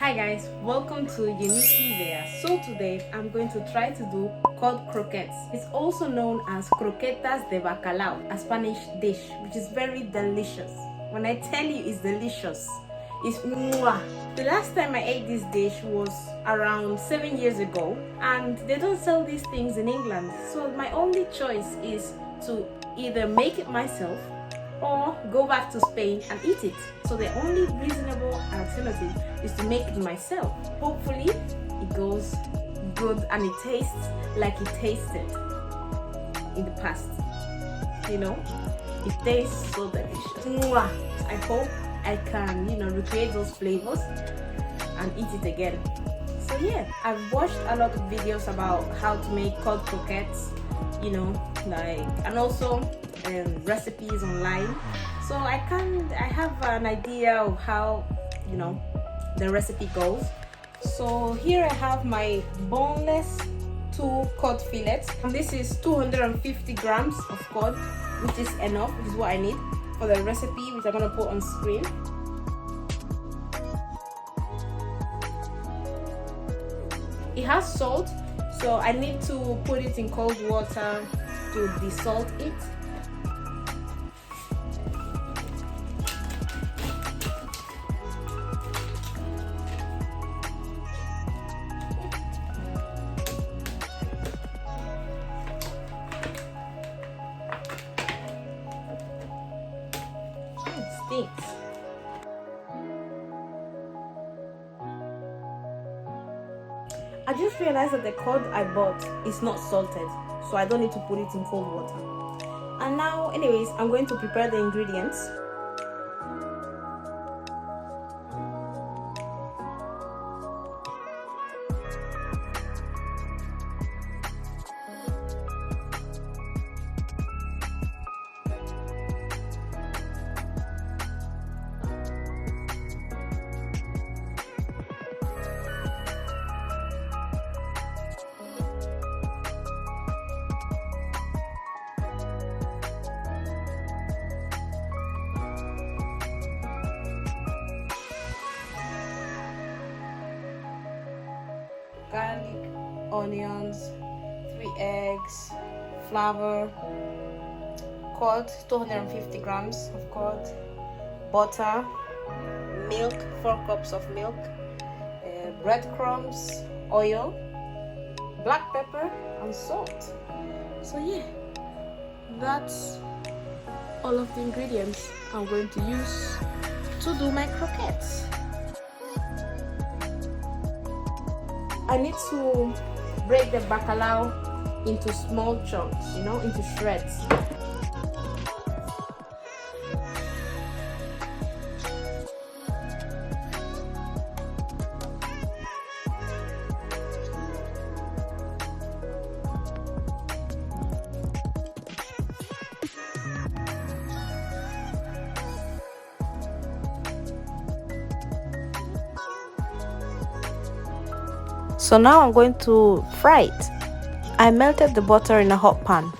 Hi guys, welcome to Uniquely There. So today I'm going to try to do cod croquettes. It's also known as croquetas de bacalao, a Spanish dish which is very delicious. When I tell you it's delicious, it's mwah. The last time I ate this dish was around 7 years ago, and they don't sell these things in England. So my only choice is to either make it myself or go back to Spain and eat it. So the only reasonable alternative is to make it myself. Hopefully it goes good and it tastes like it tasted in the past. You know, it tastes so delicious. Mwah! I hope I can, recreate those flavors and eat it again. So yeah, I've watched a lot of videos about how to make cod croquettes, and also recipes online. So I have an idea of how, the recipe goes. So here I have my boneless 2 cod fillets, and this is 250 grams of cod, which is enough, which is what I need for the recipe, which I'm going to put on screen. It has salt, so I need to put it in cold water to desalt it. It stinks. I just realized that the cod I bought is not salted, so I don't need to put it in cold water. And now, anyways, I'm going to prepare the ingredients. Garlic, onions, 3 eggs, flour, cod, 250 grams of cod, butter, milk, 4 cups of milk, breadcrumbs, oil, black pepper, and salt. So yeah, that's all of the ingredients I'm going to use to do my croquettes. I need to break the bacalao into small chunks, into shreds. So now I'm going to fry it. I melted the butter in a hot pan.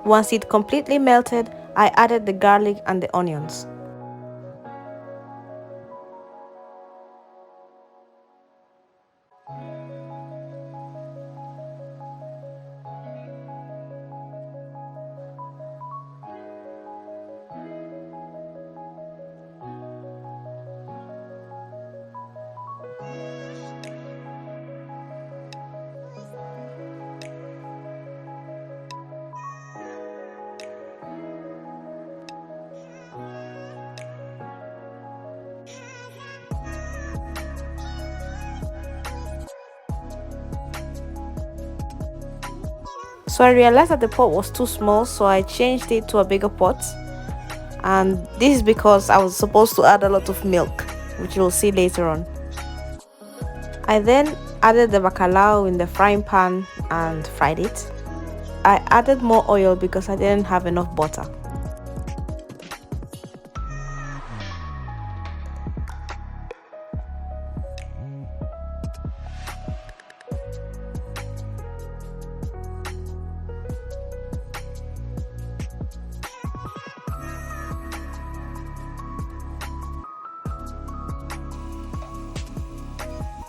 Once it completely melted, I added the garlic and the onions. So I realized that the pot was too small, so I changed it to a bigger pot. And this is because I was supposed to add a lot of milk, which you'll see later on. I then added the bacalao in the frying pan and fried it. I added more oil because I didn't have enough butter.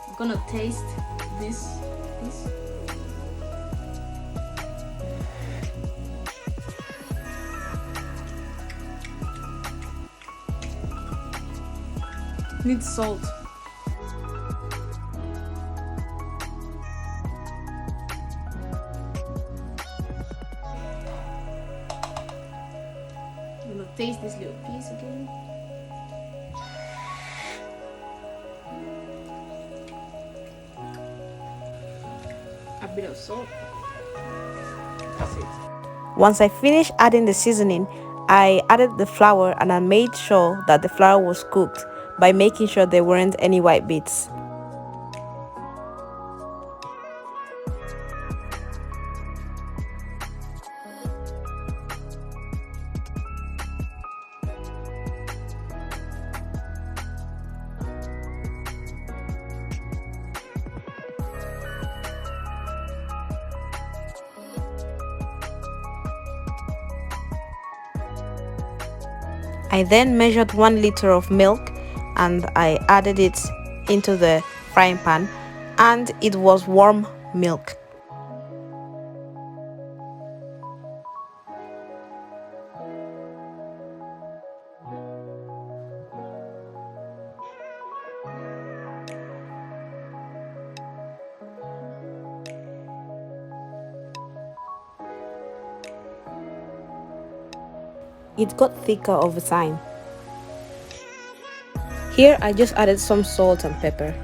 I'm gonna taste this. Needs salt. I'm gonna taste this little piece again. A bit of salt. That's it. Once I finished adding the seasoning, I added the flour and I made sure that the flour was cooked by making sure there weren't any white bits. I then measured 1 liter of milk and I added it into the frying pan, and it was warm milk. It got thicker over time. Here I just added some salt and pepper.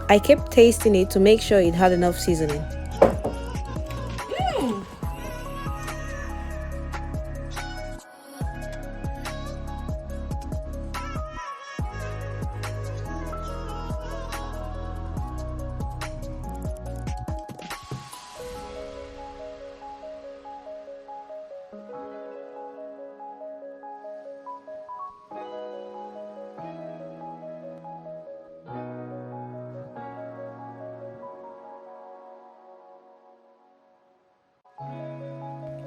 I kept tasting it to make sure it had enough seasoning.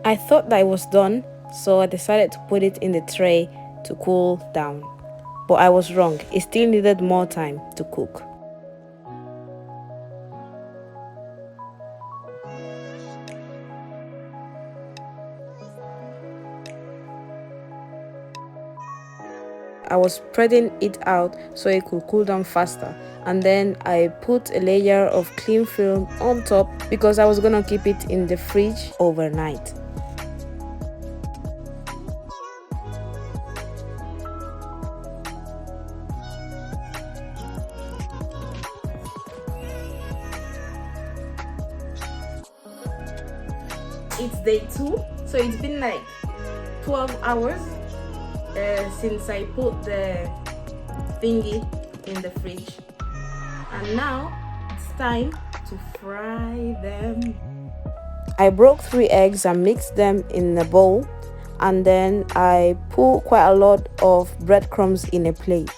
I thought that it was done, so I decided to put it in the tray to cool down. But I was wrong, it still needed more time to cook. I was spreading it out so it could cool down faster, and then I put a layer of cling film on top because I was gonna keep it in the fridge overnight. It's day 2, so it's been like 12 hours since I put the thingy in the fridge, and now it's time to fry them. I broke 3 eggs and mixed them in a bowl, and then I put quite a lot of breadcrumbs in a plate.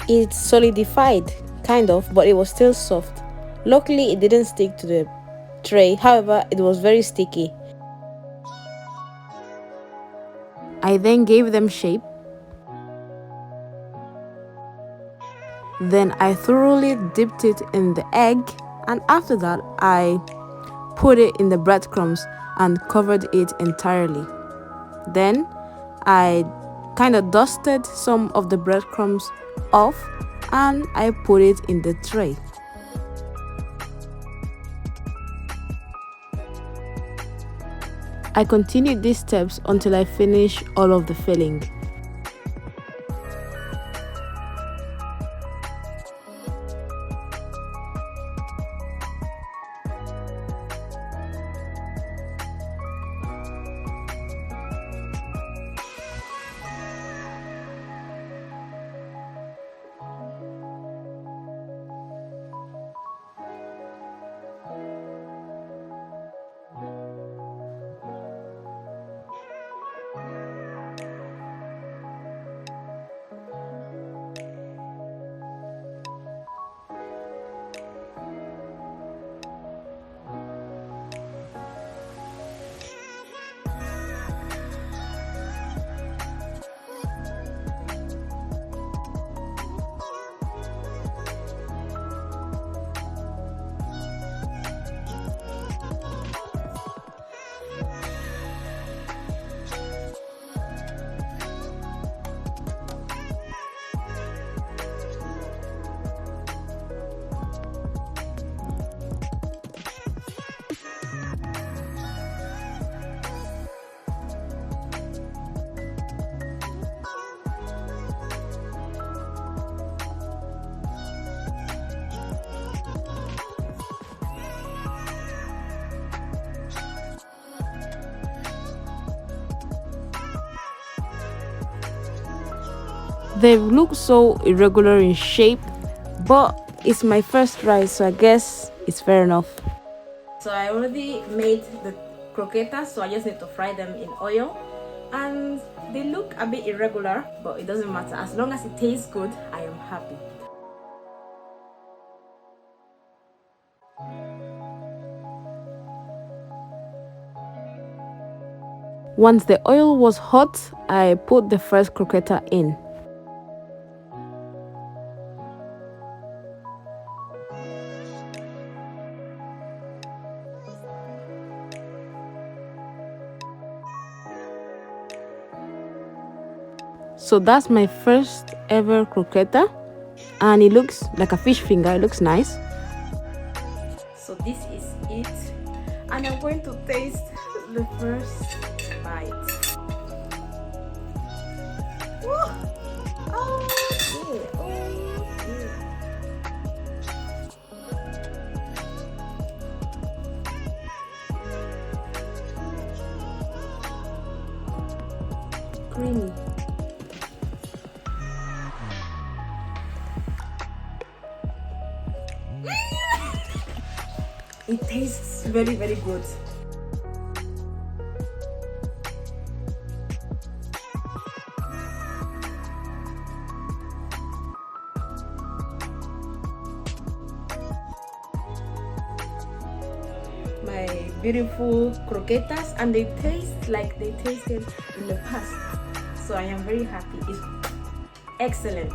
It solidified, kind of, but it was still soft. Luckily, it didn't stick to the tray, however, it was very sticky. I then gave them shape. Then I thoroughly dipped it in the egg, and after that, I put it in the breadcrumbs and covered it entirely. Then I kind of dusted some of the breadcrumbs off and I put it in the tray. I continued these steps until I finish all of the filling. They look so irregular in shape, but it's my first try, so I guess it's fair enough. So I already made the croquetas, so I just need to fry them in oil. And they look a bit irregular, but it doesn't matter. As long as it tastes good, I am happy. Once the oil was hot, I put the first croqueta in. So that's my first ever croqueta, and it looks like a fish finger. It looks nice. So this is it, and I'm going to taste the first bite. Woo! Oh yeah, oh yeah. Creamy. It tastes very, very good. My beautiful croquetas, and they taste like they tasted in the past. So I am very happy. It's excellent,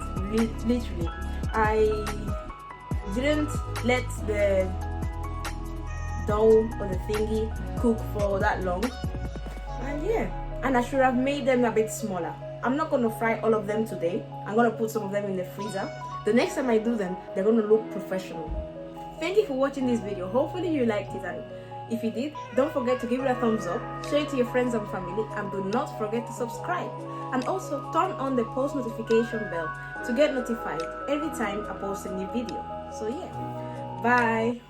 literally. I didn't let the dough or the thingy cook for that long, and yeah, and I should have made them a bit smaller. I'm not going to fry all of them today. I'm going to put some of them in the freezer. The next time I do them, they're going to look professional. Thank you for watching this video. Hopefully you liked it, and if you did, don't forget to give it a thumbs up, share it to your friends and family, and do not forget to subscribe, and also turn on the post notification bell to get notified every time I post a new video. So yeah, bye.